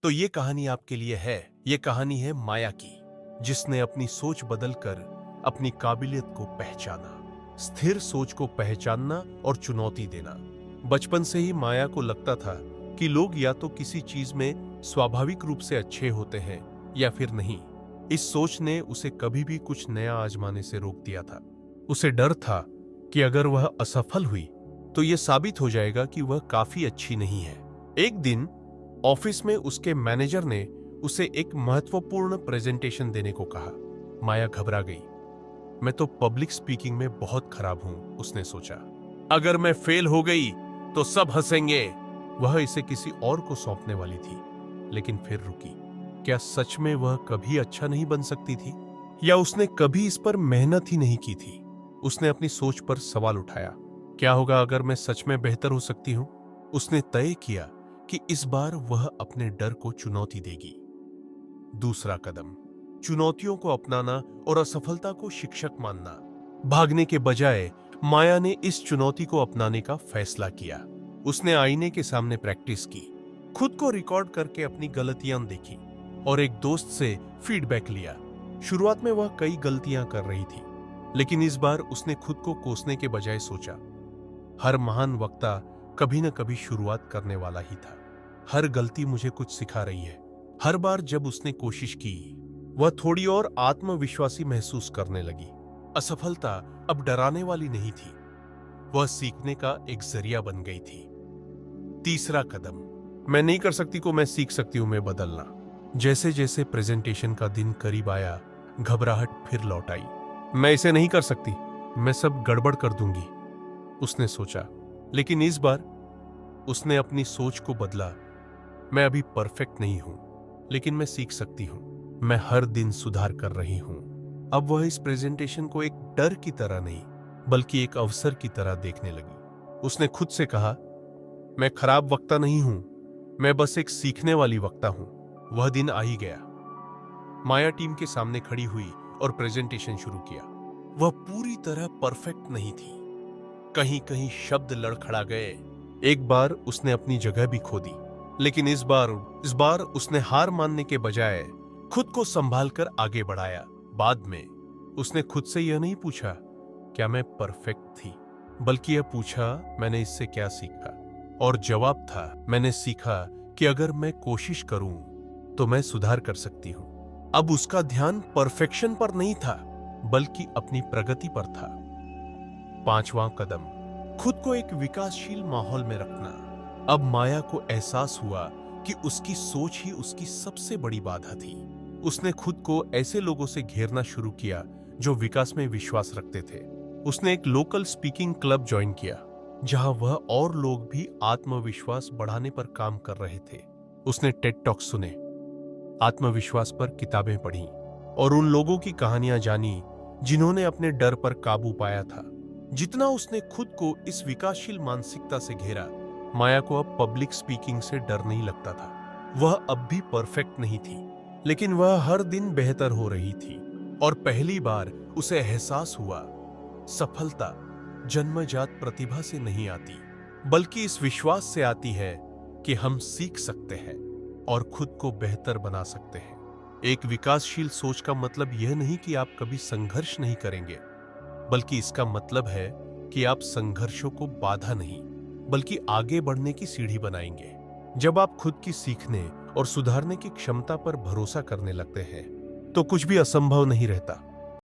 तो ये कहानी आपके लिए है। ये कहानी है माया की, जिसने अपनी सोच बदलकर अपनी काबिलियत को पहचाना। स्थिर सोच को पहचानना और चुनौती देना। बचपन से ही माया को लगता था कि लोग या तो किसी चीज में स्वाभाविक रूप से अच्छे होते हैं या फिर नहीं। इस सोच ने उसे कभी भी कुछ नया आजमाने से रोक दिया था। उसे डर था कि अगर वह असफल हुई तो यह साबित हो जाएगा कि वह काफी अच्छी नहीं है। एक दिन ऑफिस में उसके मैनेजर ने उसे एक महत्वपूर्ण प्रेजेंटेशन देने को कहा। माया घबरा गई। मैं तो पब्लिक स्पीकिंग में बहुत खराब हूं, उसने सोचा। अगर मैं फेल हो गई तो सब हंसेंगे। वह इसे किसी और को सौंपने वाली थी, लेकिन फिर रुकी। क्या सच में वह कभी अच्छा नहीं बन सकती थी, या उसने कभी इस पर मेहनत ही नहीं की थी? उसने अपनी सोच पर सवाल उठाया, क्या होगा अगर मैं सच में बेहतर हो सकती हूं? उसने तय किया कि इस बार वह अपने डर को चुनौती देगी। दूसरा कदम, चुनौतियों को अपनाना और असफलता को शिक्षक मानना। भागने के बजाय माया ने इस चुनौती को अपनाने का फैसला किया। उसने आईने के सामने प्रैक्टिस की, खुद को रिकॉर्ड करके अपनी गलतियां देखी और एक दोस्त से फीडबैक लिया। शुरुआत में वह कई गलतियां कर रही थी, लेकिन इस बार उसने खुद को कोसने के बजाय सोचा, हर महान वक्ता कभी न कभी शुरुआत करने वाला ही था। हर गलती मुझे कुछ सिखा रही है। हर बार जब उसने कोशिश की, वह थोड़ी और आत्मविश्वासी महसूस करने लगी। असफलता अब डराने वाली नहीं थी, वह सीखने का एक जरिया बन गई थी। तीसरा कदम, मैं नहीं कर सकती को मैं सीख सकती हूं में बदलना। जैसे जैसे प्रेजेंटेशन का दिन करीब आया, घबराहट फिर लौट आई। मैं इसे नहीं कर सकती, मैं सब गड़बड़ कर दूंगी, उसने सोचा। लेकिन इस बार उसने अपनी सोच को बदला। मैं अभी परफेक्ट नहीं हूं, लेकिन मैं सीख सकती हूं। मैं हर दिन सुधार कर रही हूं। अब वह इस प्रेजेंटेशन को एक डर की तरह नहीं, बल्कि एक अवसर की तरह देखने लगी। उसने खुद से कहा, मैं खराब वक्ता नहीं हूं, मैं बस एक सीखने वाली वक्ता हूं। वह दिन आ ही गया। माया टीम के सामने खड़ी हुई और प्रेजेंटेशन शुरू किया। वह पूरी तरह परफेक्ट नहीं थी, कहीं कहीं शब्द लड़खड़ा गए। एक बार उसने अपनी जगह भी खो दी, लेकिन इस बार उसने हार मानने के बजाय खुद को संभाल कर आगे बढ़ाया। बाद में उसने खुद से यह नहीं पूछा क्या मैं परफेक्ट थी, बल्कि यह पूछा मैंने इससे क्या सीखा। और जवाब था, मैंने सीखा कि अगर मैं कोशिश करूं तो मैं सुधार कर सकती हूं। अब उसका ध्यान परफेक्शन पर नहीं था, बल्कि अपनी प्रगति पर था। पांचवां कदम, खुद को एक विकासशील माहौल में रखना। अब माया को एहसास हुआ कि उसकी सोच ही उसकी सबसे बड़ी बाधा थी। उसने खुद को ऐसे लोगों से घेरना शुरू किया जो विकास में विश्वास रखते थे। उसने एक लोकल स्पीकिंग क्लब ज्वाइन किया, जहां वह और लोग भी आत्मविश्वास बढ़ाने पर काम कर रहे थे। उसने टेड टॉक सुने, आत्मविश्वास पर किताबें पढ़ी और उन लोगों की कहानियां जानी जिन्होंने अपने डर पर काबू पाया था। जितना उसने खुद को इस विकासशील मानसिकता से घेरा, माया को अब पब्लिक स्पीकिंग से डर नहीं लगता था। वह अब भी परफेक्ट नहीं थी, लेकिन वह हर दिन बेहतर हो रही थी। और पहली बार उसे एहसास हुआ, सफलता जन्मजात प्रतिभा से नहीं आती, बल्कि इस विश्वास से आती है कि हम सीख सकते हैं और खुद को बेहतर बना सकते हैं। एक विकासशील सोच का मतलब यह नहीं कि आप कभी संघर्ष नहीं करेंगे, बल्कि इसका मतलब है कि आप संघर्षों को बाधा नहीं, बल्कि आगे बढ़ने की सीढ़ी बनाएंगे। जब आप खुद की सीखने और सुधारने की क्षमता पर भरोसा करने लगते हैं, तो कुछ भी असंभव नहीं रहता।